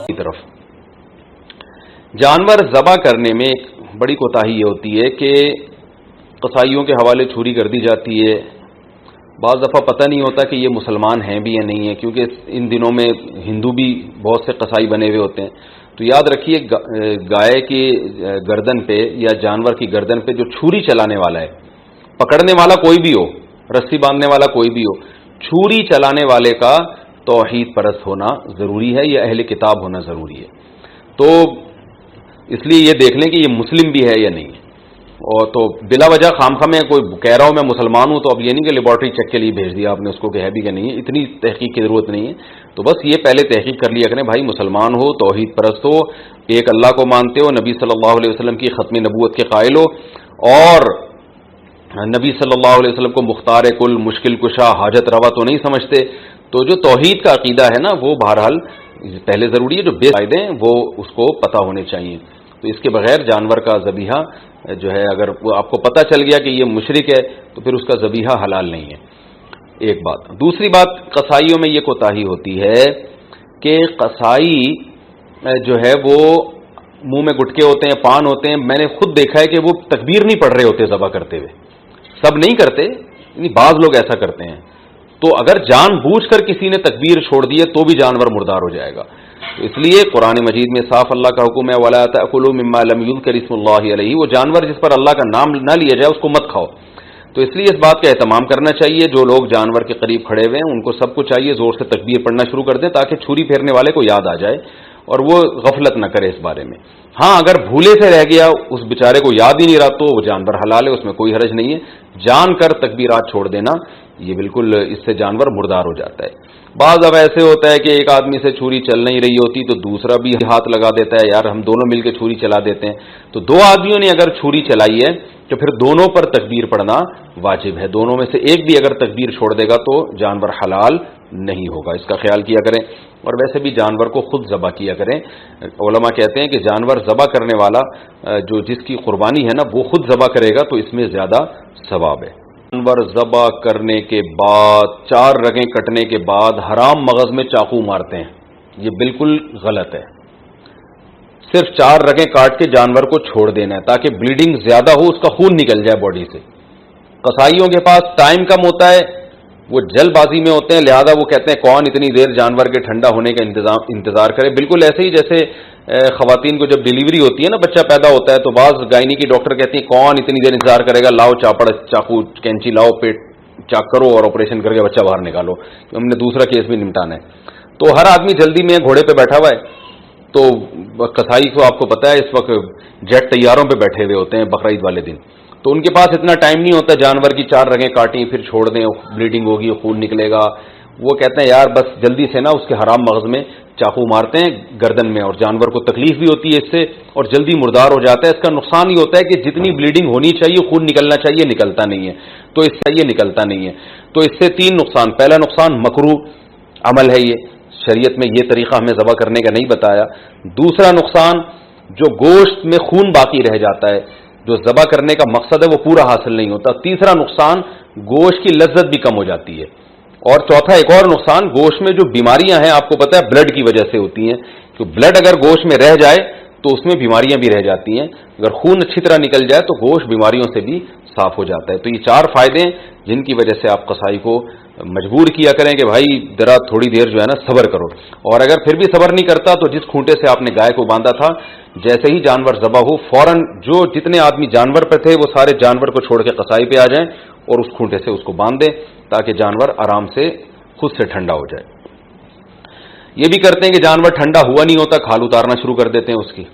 کی طرف جانور ذبح کرنے میں ایک بڑی کوتاہی یہ ہوتی ہے کہ قصائیوں کے حوالے چھری کر دی جاتی ہے. بعض دفعہ پتہ نہیں ہوتا کہ یہ مسلمان ہیں بھی یا نہیں ہیں، کیونکہ ان دنوں میں ہندو بھی بہت سے قصائی بنے ہوئے ہوتے ہیں. تو یاد رکھیے گائے کی گردن پہ یا جانور کی گردن پہ جو چھری چلانے والا ہے، پکڑنے والا کوئی بھی ہو، رسی باندھنے والا کوئی بھی ہو، چھری چلانے والے کا توحید پرست ہونا ضروری ہے یا اہل کتاب ہونا ضروری ہے. تو اس لیے یہ دیکھ لیں کہ یہ مسلم بھی ہے یا نہیں. اور تو بلا وجہ خامخواہ میں کوئی کہہ رہا ہوں میں مسلمان ہوں، تو اب یہ نہیں کہ لیبارٹری چیک کے لیے بھیج دیا آپ نے اس کو کہ ہے بھی کہ نہیں ہے. اتنی تحقیق کی ضرورت نہیں ہے. تو بس یہ پہلے تحقیق کر لیا کریں بھائی، مسلمان ہو، توحید پرست ہو، ایک اللہ کو مانتے ہو، نبی صلی اللہ علیہ وسلم کی ختم نبوت کے قائل ہو، اور نبی صلی اللہ علیہ وسلم کو مختار کل، مشکل کشا، حاجت روا تو نہیں سمجھتے. تو جو توحید کا عقیدہ ہے نا وہ بہرحال پہلے ضروری ہے. جو بے قاعدے ہیں وہ اس کو پتہ ہونے چاہیے. تو اس کے بغیر جانور کا ذبیحہ جو ہے، اگر وہ آپ کو پتہ چل گیا کہ یہ مشرک ہے تو پھر اس کا ذبیحہ حلال نہیں ہے. ایک بات. دوسری بات، قصائیوں میں یہ کوتاہی ہوتی ہے کہ قصائی جو ہے وہ منہ میں گٹکے ہوتے ہیں، پان ہوتے ہیں. میں نے خود دیکھا ہے کہ وہ تکبیر نہیں پڑھ رہے ہوتے ذبح کرتے ہوئے. سب نہیں کرتے، یعنی بعض لوگ ایسا کرتے ہیں. تو اگر جان بوجھ کر کسی نے تکبیر چھوڑ دی ہے تو بھی جانور مردار ہو جائے گا. تو اس لیے قرآن مجید میں صاف اللہ کا حکم ہے وَلَا تَأْكُلُوا مِمَّا لَمْ يُذْكَرِ اسْمُ اللَّهِ عَلَيْهِ. وہ جانور جس پر اللہ کا نام نہ لیا جائے اس کو مت کھاؤ. تو اس لیے اس بات کا اہتمام کرنا چاہیے. جو لوگ جانور کے قریب کھڑے ہوئے ہیں ان کو سب کو چاہیے زور سے تکبیر پڑھنا شروع کر دیں تاکہ چھری پھیرنے والے کو یاد آ جائے اور وہ غفلت نہ کرے اس بارے میں. ہاں اگر بھولے سے رہ گیا، اس بیچارے کو یاد ہی نہیں رہا، تو وہ جانور حلال ہے، اس میں کوئی حرج نہیں ہے. جان کر تکبیرات چھوڑ دینا یہ بالکل اس سے جانور مردار ہو جاتا ہے. بعض اب ایسے ہوتا ہے کہ ایک آدمی سے چھری چل نہیں رہی ہوتی تو دوسرا بھی ہاتھ لگا دیتا ہے، یار ہم دونوں مل کے چھری چلا دیتے ہیں. تو دو آدمیوں نے اگر چھری چلائی ہے تو پھر دونوں پر تکبیر پڑھنا واجب ہے. دونوں میں سے ایک بھی اگر تکبیر چھوڑ دے گا تو جانور حلال نہیں ہوگا. اس کا خیال کیا کریں. اور ویسے بھی جانور کو خود ذبح کیا کریں. علماء کہتے ہیں کہ جانور ذبح کرنے والا جو جس کی قربانی ہے نا وہ خود ذبح کرے گا تو اس میں زیادہ ثواب ہے. جانور ذبح کرنے کے بعد 4 رگیں کٹنے کے بعد حرام مغز میں چاقو مارتے ہیں. یہ بالکل غلط ہے. صرف 4 رگیں کاٹ کے جانور کو چھوڑ دینا ہے تاکہ بلیڈنگ زیادہ ہو، اس کا خون نکل جائے باڈی سے. قصائیوں کے پاس ٹائم کم ہوتا ہے، وہ جلد بازی میں ہوتے ہیں، لہذا وہ کہتے ہیں کون اتنی دیر جانور کے ٹھنڈا ہونے کا انتظار کرے. بالکل ایسے ہی جیسے خواتین کو جب ڈیلیوری ہوتی ہے نا، بچہ پیدا ہوتا ہے تو بعض گائنی کی ڈاکٹر کہتی ہیں کون اتنی دیر انتظار کرے گا، لاؤ چاپڑ، چاقو، کینچی لاؤ، پیٹ چاک کرو اور آپریشن کر کے بچہ باہر نکالو، ہم نے دوسرا کیس بھی نمٹانا ہے. تو ہر آدمی جلدی میں گھوڑے پہ بیٹھا ہوا ہے. تو قصائی کو آپ کو پتہ ہے اس وقت جیٹ طیاروں پہ بیٹھے ہوئے ہوتے ہیں بقرعید والے دن. تو ان کے پاس اتنا ٹائم نہیں ہوتا جانور کی 4 رگیں کاٹیں پھر چھوڑ دیں، بلیڈنگ ہوگی، خون نکلے گا. وہ کہتے ہیں یار بس جلدی سے نا اس کے حرام مغز میں چاقو مارتے ہیں گردن میں، اور جانور کو تکلیف بھی ہوتی ہے اس سے اور جلدی مردار ہو جاتا ہے. اس کا نقصان یہ ہوتا ہے کہ جتنی بلیڈنگ ہونی چاہیے، خون نکلنا چاہیے، نکلتا نہیں ہے. تو اس سے یہ نکلتا نہیں ہے. تو اس سے 3 نقصان. پہلا نقصان مکروہ عمل ہے، یہ شریعت میں یہ طریقہ ہمیں ذبح کرنے کا نہیں بتایا. دوسرا نقصان جو گوشت میں خون باقی رہ جاتا ہے، جو ذبح کرنے کا مقصد ہے وہ پورا حاصل نہیں ہوتا. تیسرا نقصان گوشت کی لذت بھی کم ہو جاتی ہے. اور چوتھا ایک اور نقصان، گوشت میں جو بیماریاں ہیں آپ کو پتہ ہے بلڈ کی وجہ سے ہوتی ہیں. کہ بلڈ اگر گوشت میں رہ جائے تو اس میں بیماریاں بھی رہ جاتی ہیں. اگر خون اچھی طرح نکل جائے تو گوشت بیماریوں سے بھی صاف ہو جاتا ہے. تو یہ 4 فائدے ہیں جن کی وجہ سے آپ قصائی کو مجبور کیا کریں کہ بھائی ذرا تھوڑی دیر جو ہے نا صبر کرو. اور اگر پھر بھی صبر نہیں کرتا تو جس کھونٹے سے آپ نے گائے کو باندھا تھا، جیسے ہی جانور ذبح ہو فوراً جو جتنے آدمی جانور پہ تھے وہ سارے جانور کو چھوڑ کے قصائی پہ آ جائیں اور اس کھونٹے سے اس کو باندھ دیں تاکہ جانور آرام سے خود سے ٹھنڈا ہو جائے. یہ بھی کرتے ہیں کہ جانور ٹھنڈا ہوا نہیں ہوتا کھال اتارنا شروع کر دیتے ہیں اس کی.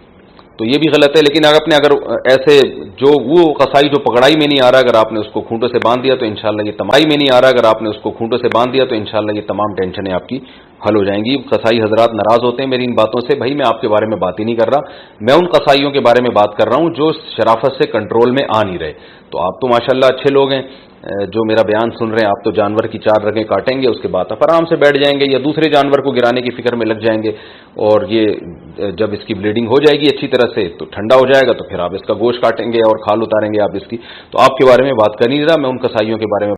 تو یہ بھی غلط ہے. لیکن اگر ایسے جو وہ قصائی جو پکڑائی میں نہیں آ رہا، اگر آپ نے اس کو کھونٹوں سے باندھ دیا تو انشاءاللہ یہ تمائی میں نہیں آ رہا، اگر آپ نے اس کو کھونٹوں سے باندھ دیا تو انشاءاللہ یہ تمام ٹینشنیں آپ کی حل ہو جائیں گی. قصائی حضرات ناراض ہوتے ہیں میری ان باتوں سے. بھائی میں آپ کے بارے میں بات ہی نہیں کر رہا، میں ان قصائیوں کے بارے میں بات کر رہا ہوں جو شرافت سے کنٹرول میں آ نہیں رہے. تو آپ تو ماشاءاللہ اچھے لوگ ہیں جو میرا بیان سن رہے ہیں. آپ تو جانور کی 4 رگیں کاٹیں گے، اس کے بعد آپ آرام سے بیٹھ جائیں گے یا دوسرے جانور کو گرانے کی فکر میں لگ جائیں گے. اور یہ جب اس کی بلیڈنگ ہو جائے گی اچھی طرح سے تو ٹھنڈا ہو جائے گا تو پھر آپ اس کا گوشت کاٹیں گے اور کھال اتاریں گے آپ اس کی. تو آپ کے بارے میں بات کر نہیں رہا، میں ان قصائیوں کے بارے میں